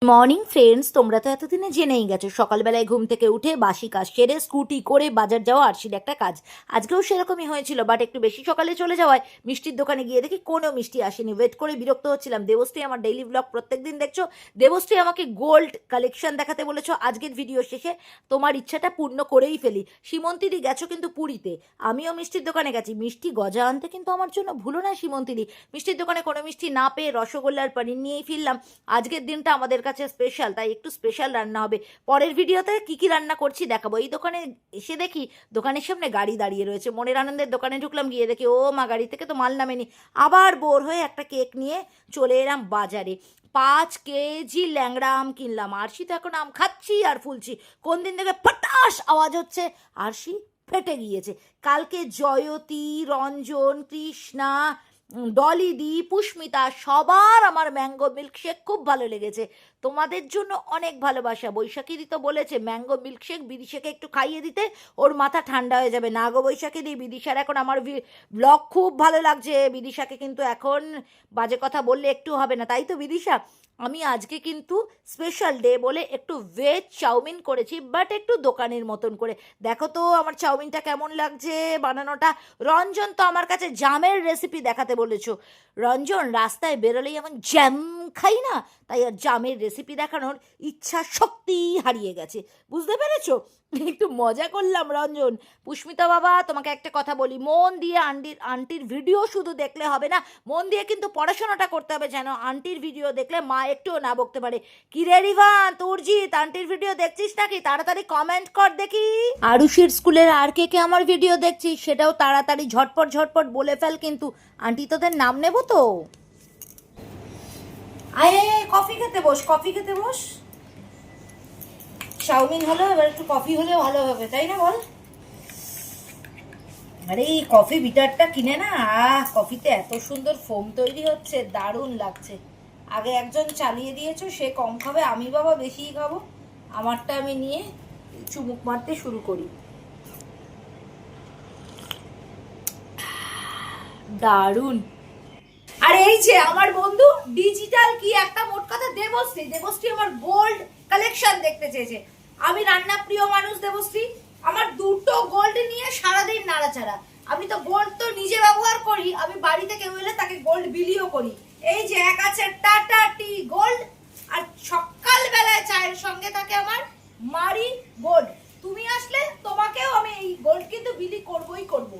Morning friends, তোমরা তো এতদিনে জেনেই গেছো সকালবেলায় ঘুম থেকে উঠে বাসি কাজ সেরে স্কুটি করে বাজার যাওয়া আরশির একটা কাজ। আজকেও সেরকমই হয়েছিল, বাট একটু বেশি সকালে চলে যাওয়ায় মিষ্টির দোকানে গিয়ে দেখি কোনো মিষ্টি আসেনি। ওয়েট করে বিরক্ত হচ্ছিলাম। দেবশ্রী আমার ডেইলি ব্লগ প্রত্যেকদিন দেখছো, দেবশ্রী আমাকে গোল্ড কালেকশন দেখাতে বলেছো। আজকের ভিডিও শেষে তোমার ইচ্ছাটা পূর্ণ করেই ফেলি। সীমন্তিদি গেছো কিন্তু পুরীতে, আমিও মিষ্টির দোকানে গেছি। মিষ্টি গজা আনতে কিন্তু আমার জন্য ভুলো না সীমন্তিদি। মিষ্টির দোকানে কোনো মিষ্টি না পেয়ে রসগোল্লার পানির নিয়েই ফিরলাম। আজকের দিনটা আমাদের কাছে স্পেশাল, তাই একটু স্পেশাল রান্না হবে। পরের ভিডিওতে কি কি রান্না করছি দেখাবো। এই দোকানে এসে দেখি দোকানের সামনে গাড়ি দাঁড়িয়ে রয়েছে। মনের আনন্দের দোকানে ঢুকলাম, গিয়ে দেখি ও মা, গাড়ি থেকে তো মাল নামেনি। আবার বোর হয়ে একটা কেক নিয়ে চলে এলাম বাজারে। 5 কেজি ল্যাংড়া আম কিনলাম। আরশি তো এখন আম খাচ্ছি আর ফুলছি। কোন দিন থেকে ফটাস আওয়াজ হচ্ছে, আরশি ফেটে গিয়েছে। কালকে জয়তী, রঞ্জন, কৃষ্ণা, ডলিদি, পুষ্মিতা সবার আমার ম্যাঙ্গো মিল্কশেক খুব ভালো লেগেছে। তোমাদের জন্য অনেক ভালোবাসা। বৈশাখীদি তো বলেছে ম্যাঙ্গো মিল্কশেক বিদিশাকে একটু খাইয়ে দিতে, ওর মাথা ঠান্ডা হয়ে যাবে। না গো বৈশাখীদি, বিদিশার এখন আমার ব্লগ খুব ভালো লাগছে। বিদিশাকে কিন্তু এখন বাজে কথা বললে একটু হবে না, তাই তো বিদিশা? আমি আজকে কিন্তু স্পেশাল ডে বলে একটু ভেজ চাউমিন করেছি, বাট একটু দোকানের মতন করে। দেখো তো আমার চাউমিনটা কেমন লাগছে বানানোটা। রঞ্জন তো আমার কাছে জামের রেসিপি দেখাতে বলেছো। রঞ্জন, রাস্তায় বেরোলেই এমন জ্যাম খাই না, তাই আর জামের রেসিপি দেখানোর ইচ্ছা শক্তি হারিয়ে গেছে। বুঝতে পেরেছো? একটু মজা করলাম রঞ্জন। পুষ্মিতা বাবা, তোমাকে একটা কথা বলি, মন দিয়ে আন্টির ভিডিও শুধু দেখলে হবে না, মন দিয়ে কিন্তু পড়াশোনাটা করতে হবে, যেন আন্টির ভিডিও দেখলে মা একটুও না বকতে পারে। কি রে রিভান, তুরজিৎ, আন্টির ভিডিও দেখছিস নাকি? তাড়াতাড়ি কমেন্ট কর দেখি। আরুষির স্কুলের আর কে কে আমার ভিডিও দেখছিস সেটাও তাড়াতাড়ি ঝটপট ঝটপট বলে ফেল, কিন্তু আন্টি তোদের নাম নেব তো। আয় কফি খেতে বস, কফি খেতে বস। চাউমিন হলো, এবার একটু কফি হলেও ভালো হবে, তাই না বল? আরে এই কফি বিটারটা কিনে না, কফিতে এত সুন্দর ফোম তৈরি হচ্ছে, দারুণ লাগছে। আগে একজন চালিয়ে দিয়েছো, সে কম খাবে, আমি বাবা বেশিই খাবো। আমারটা আমি নিয়ে চুমুক মারতে শুরু করি। দারুণ। আর এই যে আমার বন্ধু ডিজিটাল কি একটা, মোট কথা দেবশ্রী, দেবশ্রী আমার গোল্ড কালেকশন দেখতে চেয়েছে। আমি রান্না প্রিয় মানুষ দেবশ্রী, আমার দুটো গোল্ড নিয়ে সারাদিন নাড়াচাড়া। আমি তো গোল্ড তো নিজে ব্যবহার করি, আমি বাড়িতে কেউ এলে তাকে গোল্ড বিলিও করি। এই যে এক আছে টাটা টি গোল্ড, আর সকাল বেলায় চায়ের সঙ্গে থাকে আমার মারি গোল্ড। তুমি আসলে তোমাকেও আমি এই গোল্ড কিন্তু বিলি করবই করবো।